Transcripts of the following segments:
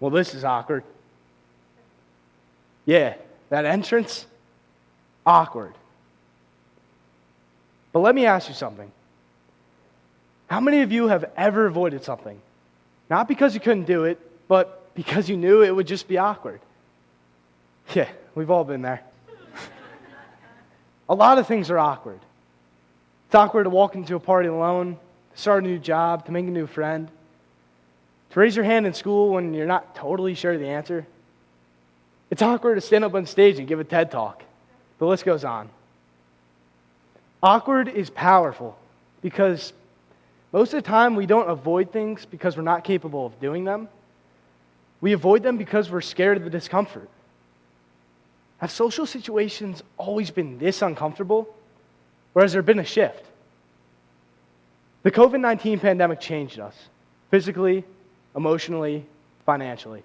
Well, this is awkward. Yeah, that entrance, awkward. But let me ask you something. How many of you have ever avoided something? Not because you couldn't do it, but because you knew it would just be awkward. Yeah, we've all been there. A lot of things are awkward. It's awkward to walk into a party alone, to start a new job, to make a new friend, to raise your hand in school when you're not totally sure of the answer. It's awkward to stand up on stage and give a TED Talk. The list goes on. Awkward is powerful because most of the time we don't avoid things because we're not capable of doing them. We avoid them because we're scared of the discomfort. Have social situations always been this uncomfortable, or has there been a shift? The COVID-19 pandemic changed us, physically, emotionally, financially.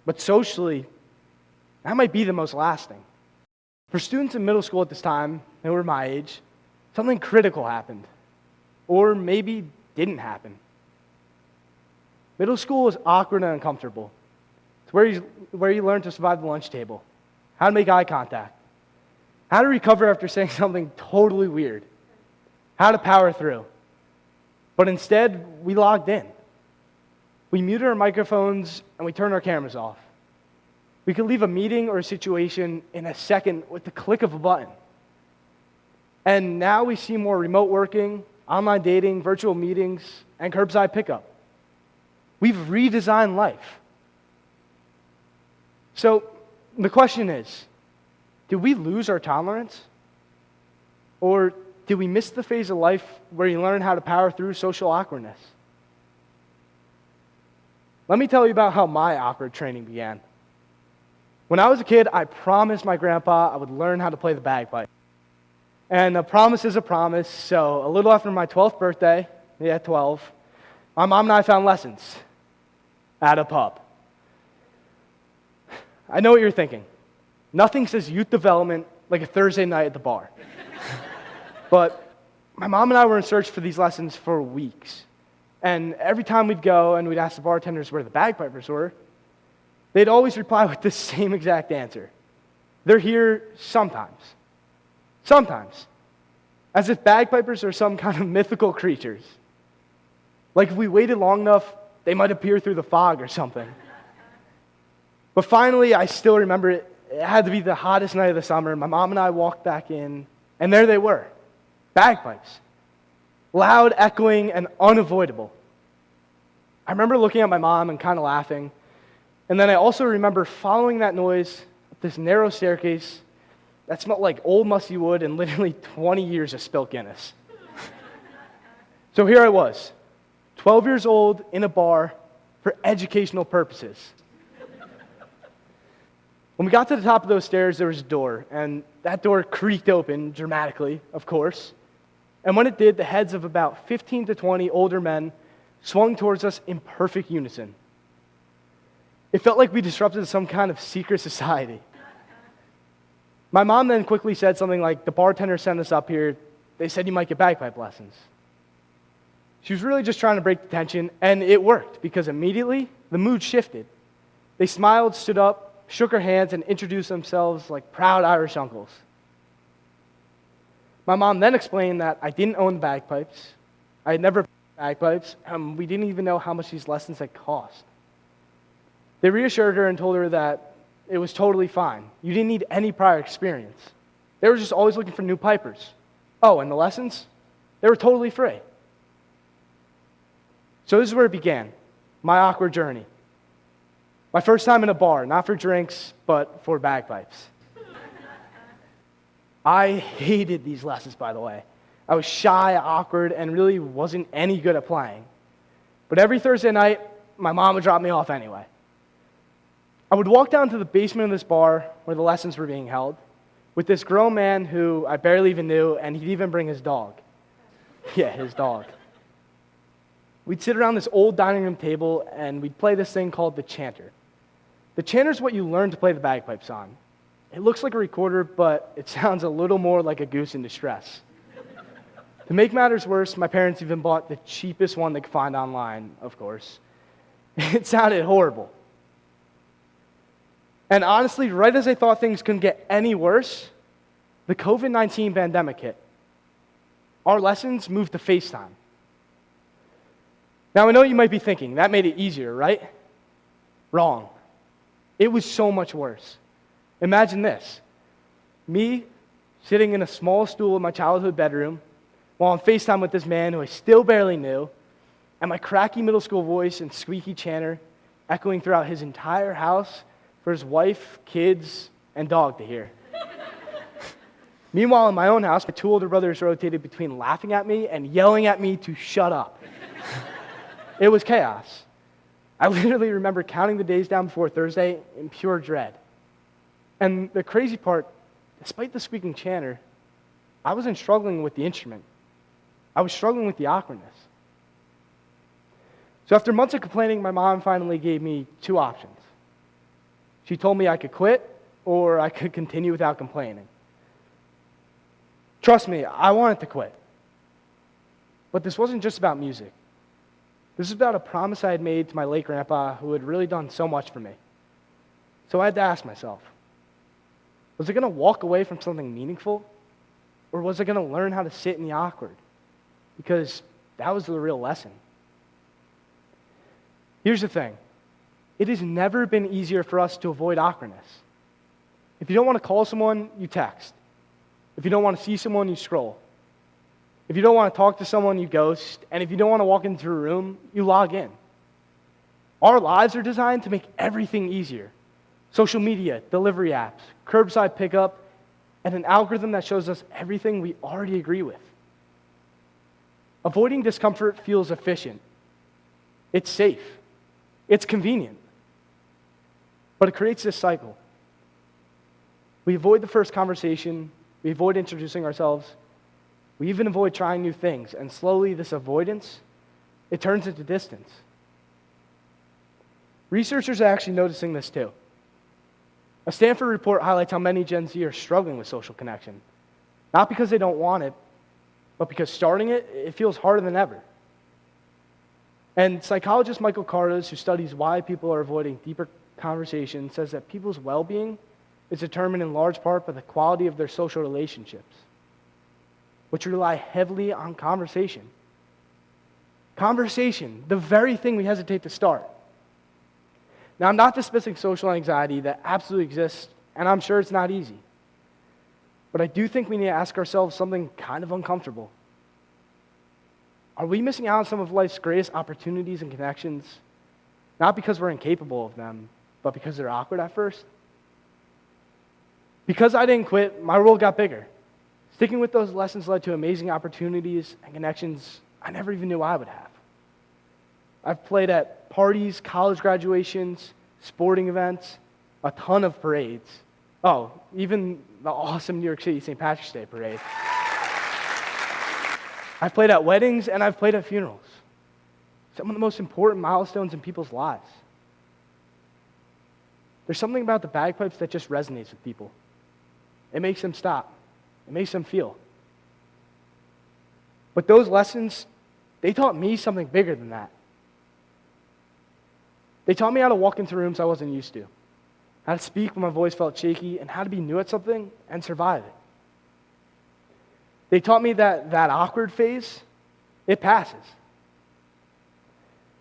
But socially, that might be the most lasting. For students in middle school at this time, who were my age, something critical happened, or maybe didn't happen. Middle school is awkward and uncomfortable. It's where you learn to survive the lunch table, how to make eye contact, how to recover after saying something totally weird, how to power through. But instead, we logged in. We muted our microphones and we turned our cameras off. We could leave a meeting or a situation in a second with the click of a button. And now we see more remote working, online dating, virtual meetings, and curbside pickup. We've redesigned life. So the question is, did we lose our tolerance? Or did we miss the phase of life where you learn how to power through social awkwardness? Let me tell you about how my awkward training began. When I was a kid, I promised my grandpa I would learn how to play the bagpipe. And a promise is a promise, so a little after my 12th birthday, 12, my mom and I found lessons at a pub. I know what you're thinking. Nothing says youth development like a Thursday night at the bar. But my mom and I were in search for these lessons for weeks. And every time we'd go and we'd ask the bartenders where the bagpipers were, they'd always reply with the same exact answer. They're here sometimes. Sometimes. As if bagpipers are some kind of mythical creatures. Like if we waited long enough, they might appear through the fog or something. But finally, I still remember it. It had to be the hottest night of the summer. My mom and I walked back in, and there they were. Bagpipes. Loud, echoing, and unavoidable. I remember looking at my mom and kind of laughing. And then I also remember following that noise up this narrow staircase that smelled like old musty wood and literally 20 years of spilt Guinness. So here I was, 12 years old in a bar for educational purposes. When we got to the top of those stairs, there was a door, and that door creaked open dramatically, of course. And when it did, the heads of about 15 to 20 older men swung towards us in perfect unison. It felt like we disrupted some kind of secret society. My mom then quickly said something like, "The bartender sent us up here. They said you might get bagpipe lessons." She was really just trying to break the tension, and it worked, because immediately the mood shifted. They smiled, stood up, shook our hands, and introduced themselves like proud Irish uncles. My mom then explained that I didn't own the bagpipes. I had never played bagpipes. We didn't even know how much these lessons had cost. They reassured her and told her that it was totally fine. You didn't need any prior experience. They were just always looking for new pipers. Oh, and the lessons? They were totally free. So this is where it began, my awkward journey. My first time in a bar, not for drinks, but for bagpipes. I hated these lessons, by the way. I was shy, awkward, and really wasn't any good at playing. But every Thursday night, my mom would drop me off anyway. I would walk down to the basement of this bar where the lessons were being held with this grown man who I barely even knew, and he'd even bring his dog. Yeah, his dog. We'd sit around this old dining room table, and we'd play this thing called the chanter. The chanter is what you learn to play the bagpipes on. It looks like a recorder, but it sounds a little more like a goose in distress. To make matters worse, my parents even bought the cheapest one they could find online, of course. It sounded horrible. And honestly, right as I thought things couldn't get any worse, the COVID-19 pandemic hit. Our lessons moved to FaceTime. Now, I know you might be thinking, that made it easier, right? Wrong. It was so much worse. Imagine this. Me sitting in a small stool in my childhood bedroom while on FaceTime with this man who I still barely knew, and my cracky middle school voice and squeaky chanter echoing throughout his entire house for his wife, kids, and dog to hear. Meanwhile, in my own house, my two older brothers rotated between laughing at me and yelling at me to shut up. It was chaos. I literally remember counting the days down before Thursday in pure dread. And the crazy part, despite the squeaking chanter, I wasn't struggling with the instrument. I was struggling with the awkwardness. So after months of complaining, my mom finally gave me two options. She told me I could quit or I could continue without complaining. Trust me, I wanted to quit. But this wasn't just about music. This is about a promise I had made to my late grandpa who had really done so much for me. So I had to ask myself, was I going to walk away from something meaningful? Or was I going to learn how to sit in the awkward? Because that was the real lesson. Here's the thing. It has never been easier for us to avoid awkwardness. If you don't want to call someone, you text. If you don't want to see someone, you scroll. If you don't want to talk to someone, you ghost. And if you don't want to walk into a room, you log in. Our lives are designed to make everything easier. Social media, delivery apps, curbside pickup, and an algorithm that shows us everything we already agree with. Avoiding discomfort feels efficient. It's safe. It's convenient. But it creates this cycle. We avoid the first conversation. We avoid introducing ourselves. We even avoid trying new things. And slowly, this avoidance, it turns into distance. Researchers are actually noticing this too. A Stanford report highlights how many Gen Z are struggling with social connection. Not because they don't want it, but because starting it feels harder than ever. And psychologist Michael Carlos, who studies why people are avoiding deeper conversations, says that people's well-being is determined in large part by the quality of their social relationships, which rely heavily on conversation. Conversation, the very thing we hesitate to start. Now, I'm not dismissing social anxiety that absolutely exists, and I'm sure it's not easy. But I do think we need to ask ourselves something kind of uncomfortable. Are we missing out on some of life's greatest opportunities and connections, not because we're incapable of them, but because they're awkward at first? Because I didn't quit, my world got bigger. Sticking with those lessons led to amazing opportunities and connections I never even knew I would have. I've played at parties, college graduations, sporting events, a ton of parades. Oh, even the awesome New York City St. Patrick's Day parade. I've played at weddings and I've played at funerals. Some of the most important milestones in people's lives. There's something about the bagpipes that just resonates with people. It makes them stop. It makes them feel. But those lessons, they taught me something bigger than that. They taught me how to walk into rooms I wasn't used to, how to speak when my voice felt shaky, and how to be new at something and survive it. They taught me that awkward phase, it passes.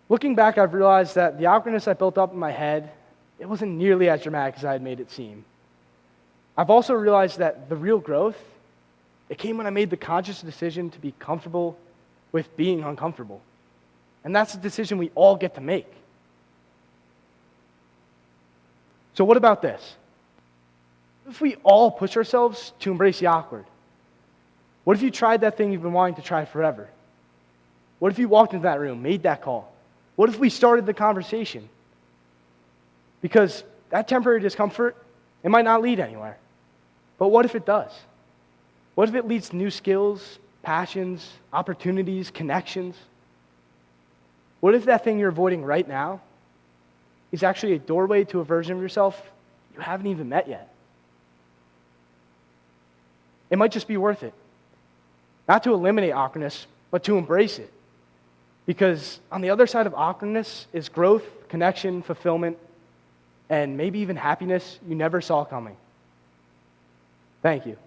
Looking back, I've realized that the awkwardness I built up in my head, it wasn't nearly as dramatic as I had made it seem. I've also realized that the real growth, it came when I made the conscious decision to be comfortable with being uncomfortable. And that's a decision we all get to make. So what about this? What if we all push ourselves to embrace the awkward? What if you tried that thing you've been wanting to try forever? What if you walked into that room, made that call? What if we started the conversation? Because that temporary discomfort, it might not lead anywhere. But what if it does? What if it leads to new skills, passions, opportunities, connections? What if that thing you're avoiding right now is actually a doorway to a version of yourself you haven't even met yet? It might just be worth it. Not to eliminate awkwardness, but to embrace it. Because on the other side of awkwardness is growth, connection, fulfillment, and maybe even happiness you never saw coming. Thank you.